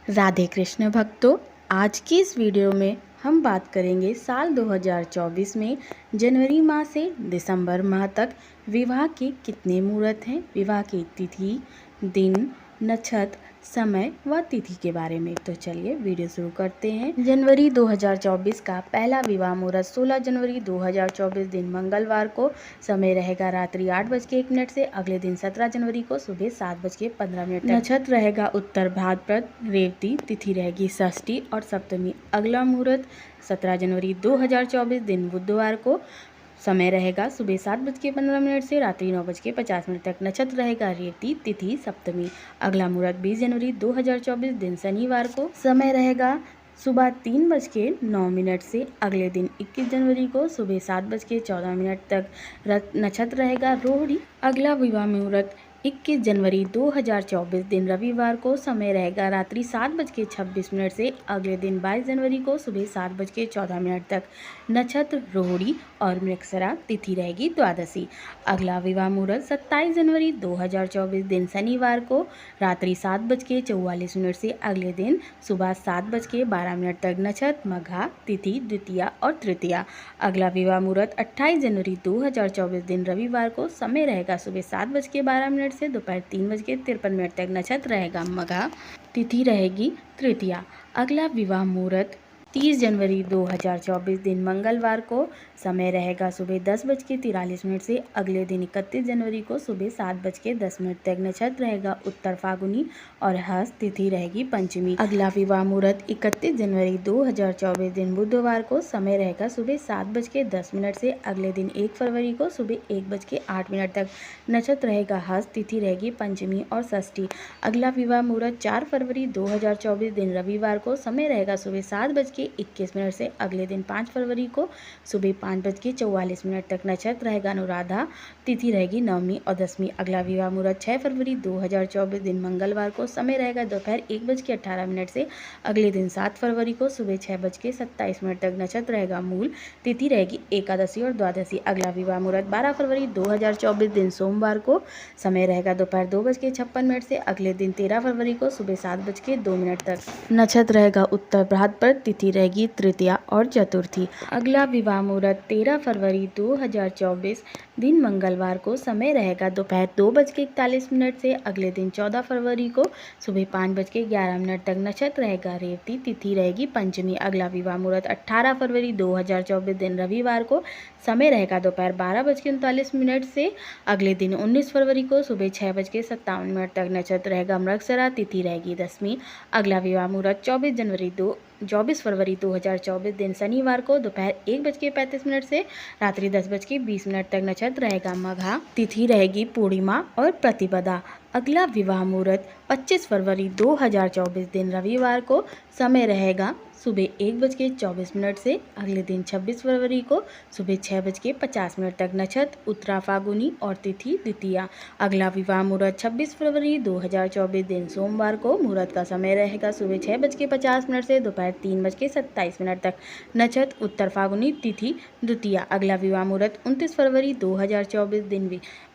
राधे कृष्ण भक्तों, आज की इस वीडियो में हम बात करेंगे साल 2024 में जनवरी माह से दिसंबर माह तक विवाह के कितने मुहूर्त हैं, विवाह की तिथि, दिन, नक्षत्र, समय व तिथि के बारे में। तो चलिए वीडियो शुरू करते हैं। जनवरी 2024 का पहला विवाह मुहूर्त 16 जनवरी 2024 दिन मंगलवार को, समय रहेगा रात्रि 8:01 से अगले दिन 17 जनवरी को सुबह 7:15 तक। नक्षत्र रहेगा उत्तर भाद्रपद रेवती, तिथि रहेगी षष्ठी और सप्तमी। अगला मुहूर्त 17 जनवरी 2024 दिन बुधवार को, समय रहेगा सुबह 7:15 से रात्रि 9:50 तक। नक्षत्र रहेगा रेवती, तिथि सप्तमी। अगला मुहूर्त 20 जनवरी 2024 दिन शनिवार को, समय रहेगा सुबह 3:09 से अगले दिन 21 जनवरी को सुबह 7:14 तक। नक्षत्र रहेगा रोहिणी। अगला विवाह मुहूर्त 21 जनवरी 2024 दिन रविवार को, समय रहेगा रात्रि 7:26 से अगले दिन 22 जनवरी को सुबह 7:14 तक। नक्षत्र रोहिणी और मृगशिरा, तिथि रहेगी द्वादशी। अगला विवाह मुहूर्त 27 जनवरी 2024 दिन शनिवार को, रात्रि 7:44 से अगले दिन सुबह 7:12 तक। नक्षत्र मघा, तिथि द्वितीया और तृतीया। अगला विवाह मुहूर्त 28 जनवरी 2024 दिन रविवार को, समय रहेगा सुबह 7:12 से दोपहर 3:53 तक। नक्षत्र रहेगा मघा, तिथि रहेगी तृतीया। अगला विवाह मुहूर्त 30 जनवरी 2024 दिन मंगलवार को, समय रहेगा सुबह 10:43 से अगले दिन 31 जनवरी को सुबह 7:10 तक। नक्षत्र रहेगा उत्तर फागुनी और हस्त, तिथि रहेगी पंचमी। अगला विवाह मुहूर्त 31 जनवरी 2024 दिन बुधवार को, समय रहेगा सुबह 7:10 से अगले दिन 1 फरवरी को सुबह 1:08 तक। नक्षत्र रहेगा हस्त, तिथि रहेगी पंचमी और षष्ठी। अगला विवाह मुहूर्त 4 फरवरी 2024 दिन रविवार को, समय रहेगा सुबह 7:21 से अगले दिन 5 फरवरी को सुबह 5:44 तक। नक्षत्र रहेगा अनुराधा, तिथि रहेगी नवमी और दसवीं। अगला विवाह मुहूर्त 6 फरवरी 2024 दिन मंगलवार को, समय रहेगा दोपहर 1:18 से अगले दिन 7 फरवरी को सुबह 6:27 तक। नक्षत्र रहेगा मूल, तिथि रहेगी एकादशी और द्वादशी। अगला विवाह मुहूर्त 12 फरवरी 2024 दिन सोमवार को, समय रहेगा दोपहर 2:56 से अगले दिन 13 फरवरी को सुबह 7:02 तक। नक्षत्र रहेगा उत्तर भाद्रपद, तिथि रहेगी तृतीया और चतुर्थी। अगला विवाह मुहूर्त 13 फरवरी 2024 दिन मंगलवार को, समय रहेगा दोपहर 2:41 से अगले दिन 14 फरवरी को सुबह 5:11 तक। नक्षत्र रहेगा रेवती, तिथि रहेगी पंचमी। अगला विवाह मुहूर्त 18 फरवरी 2024 दिन रविवार को, समय रहेगा दोपहर 12:39 से अगले दिन 19 फरवरी को सुबह 6:57 तक। नक्षत्र रहेगा मृगशिरा, तिथि रहेगी दसवीं। अगला विवाह मुहूर्त 24 फरवरी 2024 दिन शनिवार को, दोपहर 1:35 से रात्रि 10:20 तक। नक्षत्र रहेगा मघा, तिथि रहेगी पूर्णिमा और प्रतिपदा। अगला विवाह मुहूर्त 25 फरवरी 2024 दिन रविवार को, समय रहेगा सुबह 1:24 से अगले दिन 26 फरवरी को सुबह 6:50 तक। नक्षत्र उत्तरा फागुनी और तिथि द्वितीया। अगला विवाह मुहूर्त 26 फरवरी 2024 दिन सोमवार को, मुहूर्त का समय रहेगा सुबह 6:50 से दोपहर 3:27 तक। नक्षत्र उत्तर फागुनी, तिथि द्वितीया। अगला विवाह मुहूर्त 29 फरवरी 2024 दिन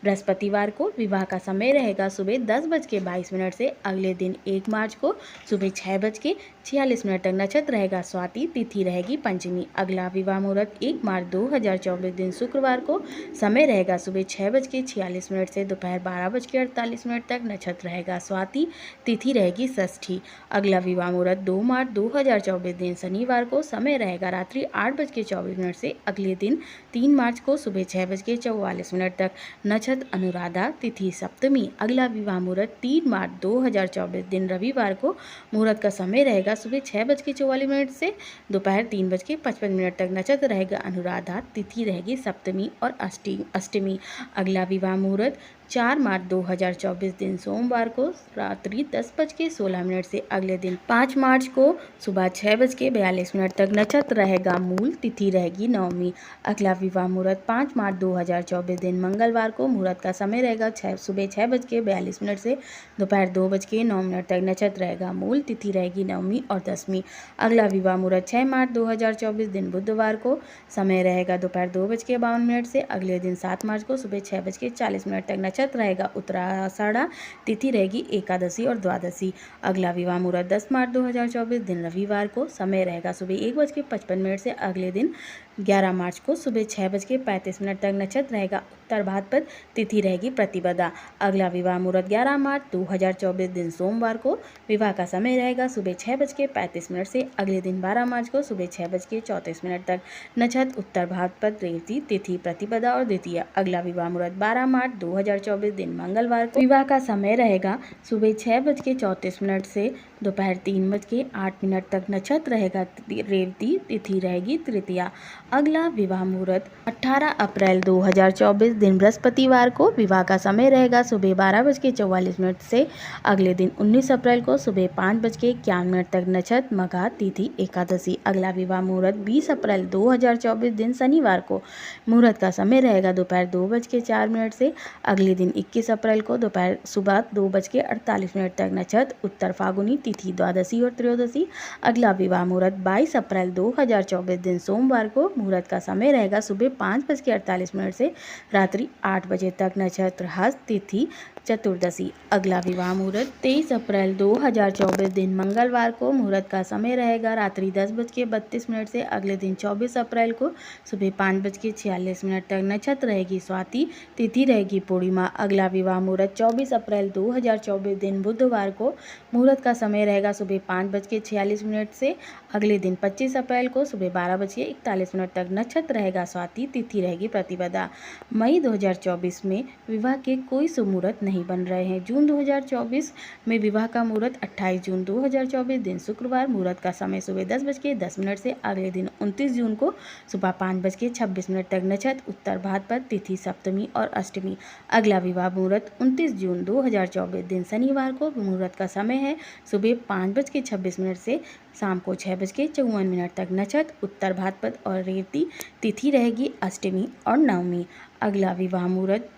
बृहस्पतिवार को, विवाह का समय रहेगा सुबह 10:22 से अगले दिन 1 मार्च को सुबह 6:46 तक। नक्षत्र रहेगा स्वाति, तिथि रहेगी पंचमी। अगला विवाह मुहूर्त 1 मार्च 2024 दिन शुक्रवार को, समय रहेगा सुबह 6:46 से दोपहर 12:48 तक। नक्षत्र रहेगा स्वाति, तिथि रहेगी षष्ठी। अगला विवाह मुहूर्त 2 मार्च 2024 दिन शनिवार को, समय रहेगा रात्रि 8:24 से अगले दिन 3 मार्च को सुबह 6:44 तक। नक्षत्र अनुराधा, तिथि सप्तमी। अगला विवाह मुहूर्त 3 मार्च 2024 दिन रविवार को, मुहूर्त का समय रहेगा सुबह 6:44 से दोपहर 3:55 तक। नक्षत्र रहेगा अनुराधा, तिथि रहेगी सप्तमी और अष्टमी। अगला विवाह मुहूर्त 4 मार्च 2024 दिन सोमवार को, रात्रि 10:16 से अगले दिन 5 मार्च को सुबह 6:42 तक। नक्षत्र रहेगा मूल, तिथि रहेगी नवमी। अगला विवाह मुहूर्त 5 मार्च 2024 दिन मंगलवार को, मुहूर्त का समय रहेगा सुबह 6:42 से दोपहर 2:09 तक। नक्षत्र रहेगा मूल, तिथि रहेगी नवमी और दसवीं। अगला विवाह मुहूर्त 6 मार्च 2024 दिन बुधवार को, समय रहेगा दोपहर 2:52 से अगले दिन 7 मार्च को सुबह 6:40 तक। नक्षत्र रहेगा उत्तराषाढ़ा, तिथि रहेगी एकादशी और द्वादशी। अगला विवाह मुहूर्त 10 मार्च 2024 दिन रविवार को, समय रहेगा सुबह 1:55 से अगले दिन 11 मार्च को सुबह 6:35 तक। नक्षत्र रहेगा उत्तर भाद्रपद, तिथि रहेगी प्रतिपदा। अगला विवाह मुहूर्त 11 मार्च 2024 दिन सोमवार को, विवाह का समय रहेगा सुबह 6:35 से अगले दिन 12 मार्च को सुबह 6:34 तक। नक्षत्र उत्तर भाद्रपद, रेवती, तिथि प्रतिपदा और द्वितीया। अगला विवाह मुहूर्त 12 मार्च 2024 दिन मंगलवार को, विवाह का समय रहेगा सुबह 6:34 से दोपहर 3:08 तक। नक्षत्र रहेगा रेवती, तिथि रहेगी तृतीया। अगला विवाह मुहूर्त 18 अप्रैल 2024 दिन बृहस्पतिवार को, विवाह का समय रहेगा सुबह 12:44 से अगले दिन 19 अप्रैल को सुबह 5:51 तक। नक्षत्र मघा, तिथि एकादशी। अगला विवाह मुहूर्त 20 अप्रैल 2024 दिन शनिवार को, मुहूर्त का समय रहेगा दोपहर 2:04 से अगले दिन 21 अप्रैल को दोपहर सुबह 2:48 तक। नक्षत्र उत्तर फागुनी, तिथि द्वादशी और त्रयोदशी। अगला विवाह मुहूर्त 22 अप्रैल 2024 दिन सोमवार को, मुहूर्त का समय रहेगा सुबह 5:48 से रात्रि 8 बजे तक। नक्षत्र हस्त, तिथि चतुर्दशी। अगला विवाह मुहूर्त 23 अप्रैल 2024 दिन मंगलवार को, मुहूर्त का समय रहेगा रात्रि 10:32 से अगले दिन 24 अप्रैल को सुबह 5:46 तक। नक्षत्र रहेगी स्वाति, तिथि रहेगी पूर्णिमा। अगला विवाह मुहूर्त 24 अप्रैल 2024 दिन बुधवार को, मुहूर्त का समय रहेगा सुबह 5:46 से अगले दिन 25 अप्रैल को सुबह 12:41 तक। नक्षत्र रहेगा स्वाति, तिथि रहेगी प्रतिपदा। मई 2024 में विवाह के कोई शुभ मुहूर्त नहीं बन रहे हैं। जून 2024 में विवाह का मुहूर्त 28 जून 2024 दिन शुक्रवार, मुहूर्त का समय सुबह 10:10 से अगले दिन 29 जून को सुबह 5:26 तक। नक्षत्र उत्तर भाद्रपद, तिथि सप्तमी और अष्टमी। अगला विवाह मुहूर्त 29 जून 2024 दिन शनिवार को, मुहूर्त का समय है सुबह 5:26 से शाम को 6:54 तक। नक्षत्र उत्तर भाद्रपद और रेवती, तिथि रहेगी अष्टमी और नवमी। अगला विवाह मुहूर्त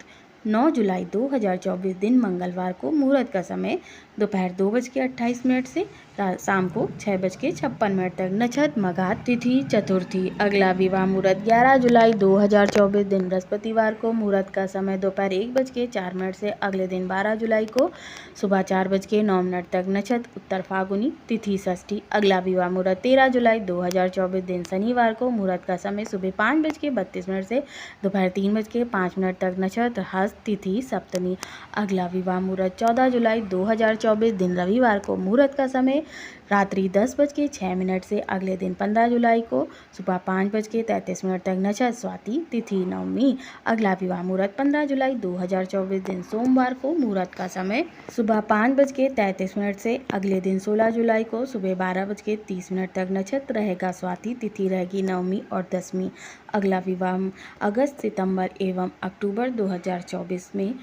9 जुलाई 2024 दिन मंगलवार को, मुहूर्त का समय दोपहर 2:28 से शाम को 6:56 तक। नक्षत्र मघा, तिथि चतुर्थी। अगला विवाह मुहूर्त 11 जुलाई 2024 दिन बृहस्पतिवार को, मुहूर्त का समय दोपहर 1:04 से अगले दिन 12 जुलाई को सुबह 4:09 तक। नक्षत्र उत्तर फागुनी, तिथि षष्ठी। अगला विवाह मुहूर्त 13 जुलाई 2024 दिन शनिवार को, मुहूर्त का समय सुबह 5:32 से दोपहर 3:05 तक। नक्षत्र हस्त, तिथि सप्तमी। अगला विवाह मुहूर्त 14 जुलाई 2024 दिन रविवार को, मुहूर्त का समय रात्रि 10:06 से अगले दिन 15 जुलाई को सुबह 5:33 तक। नक्षत्र स्वाति, तिथि नवमी। अगला विवाह मुहूर्त 15 जुलाई 2024 दिन सोमवार को, मुहूर्त का समय सुबह 5:33 से अगले दिन 16 जुलाई को सुबह 12:30 तक। नक्षत्र रहेगा स्वाति, तिथि रहेगी नवमी और दसवीं। अगला विवाह अगस्त, सितंबर एवं अक्टूबर 2024 में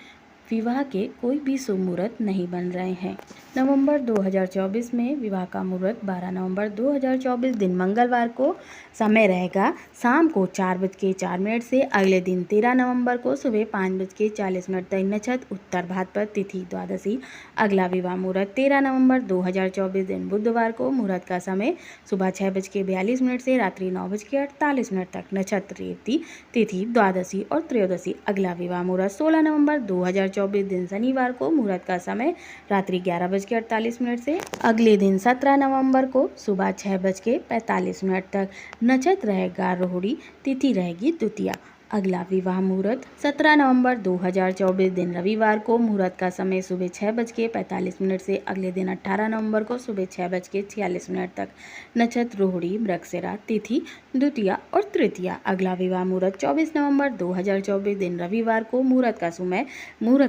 विवाह के कोई भी शुभ मुहूर्त नहीं बन रहे हैं। नवंबर 2024 में विवाह का मुहूर्त 12 नवंबर 2024 दिन मंगलवार को, समय रहेगा शाम को 4:04 से अगले दिन 13 नवंबर को सुबह 5:40 तक। नक्षत्र उत्तर भाद्रपद, तिथि द्वादशी। अगला विवाह मुहूर्त 13 नवंबर 2024 दिन बुधवार को, मुहूर्त का समय सुबह 6:42 से रात्रि 9:48 तक। नक्षत्र रेवती, तिथि द्वादशी और त्रयोदशी। अगला विवाह मुहूर्त 16 नवंबर 2024 दिन शनिवार को, मुहूर्त का समय रात्रि 11:48 से अगले दिन 17 नवंबर को सुबह 6:45 तक। नक्षत्र रहेगा रोहिणी, तिथि रहेगी द्वितीया। अगला विवाह मुहूर्त 17 नवंबर 2024 दिन रविवार को, मुहूर्त का समय सुबह 6:45 से अगले दिन 18 नवंबर को सुबह 6:46 तक। नक्षत्र रोहिणी, मृगशिरा, तिथि द्वितीया और तृतीया। अगला विवाह मुहूर्त 24 नवंबर 2024 दिन रविवार को, मुहूर्त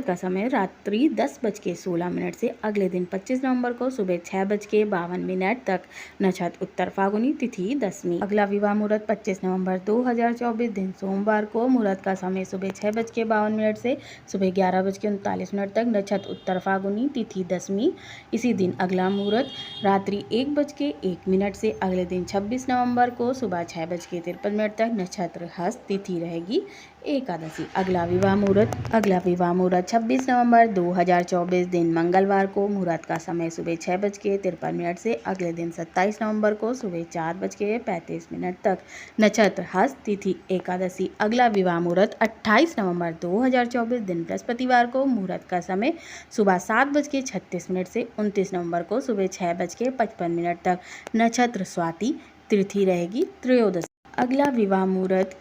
का समय रात्रि 10:16 से अगले दिन 25 नवंबर को सुबह 6:52 तक। नक्षत्र उत्तर फागुनी, तिथि दसवीं। अगला विवाह मुहूर्त 25 नवंबर 2024 दिन सोमवार को, मुहूर्त का समय सुबह 6:52 से सुबह 11:39 तक। नक्षत्र उत्तर फागुनी, तिथि दसवीं। इसी दिन अगला मुहूर्त रात्रि 1:01 से अगले दिन 26 नवंबर को सुबह 6:53 तक। नक्षत्र हस्त, तिथि रहेगी एकादशी। अगला विवाह मुहूर्त 26 नवंबर 2024 दिन मंगलवार को। मुहूर्त का समय सुबह 6:53 से अगले दिन 27 नवंबर को सुबह 4:35 तक। नक्षत्र हस्त, तिथि एकादशी। अगला विवाह मुहूर्त 28 नवंबर 2024 दिन बृहस्पतिवार को। मुहूर्त का समय सुबह 7:36 से 29 नवंबर को सुबह 6:55 तक। नक्षत्र स्वाति, तिथि रहेगी त्रयोदशी। अगला विवाह मुहूर्त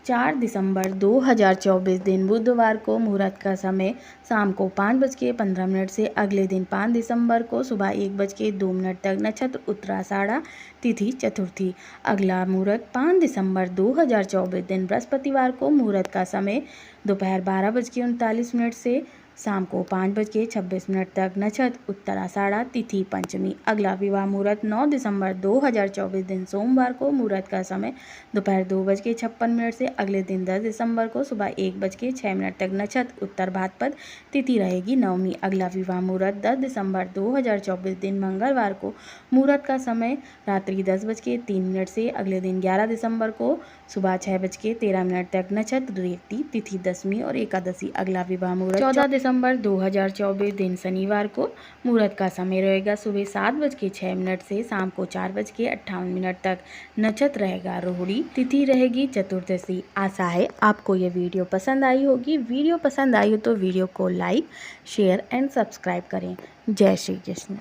4 दिसंबर 2024 दिन बुधवार को। मुहूर्त का समय शाम को 5:15 से अगले दिन 5 दिसंबर को सुबह 1:02 तक। नक्षत्र उत्तराषाढ़ा, तिथि चतुर्थी। अगला मुहूर्त 5 दिसंबर 2024 दिन बृहस्पतिवार को। मुहूर्त का समय दोपहर 12:39 से शाम को 5:26 तक। नक्षत्र उत्तराषाढ़ा, तिथि पंचमी। अगला विवाह मुहूर्त 9 दिसंबर 2024 दिन सोमवार को। मुहूर्त का समय दोपहर 2:56 से अगले दिन 10 दिसंबर को सुबह 1:06 तक। नक्षत्र उत्तर भाद्रपद, तिथि रहेगी नवमी। अगला विवाह मुहूर्त 10 दिसंबर 2024 दिन मंगलवार को। मुहूर्त का समय रात्रि 10:03 से अगले दिन 11 दिसंबर को सुबह 6:13 तक। नक्षत्र रेवती, तिथि दशमी और एकादशी। अगला विवाह मुहूर्त 14 दिसंबर 2024 दिन शनिवार को। मुहूर्त का समय रहेगा सुबह 7:06 से शाम को 4:58 तक। नक्षत्र रहेगा रोहिणी, तिथि रहेगी चतुर्दशी। आशा है आपको ये वीडियो पसंद आई होगी। वीडियो पसंद आई हो तो वीडियो को लाइक, शेयर एंड सब्सक्राइब करें। जय श्री कृष्ण।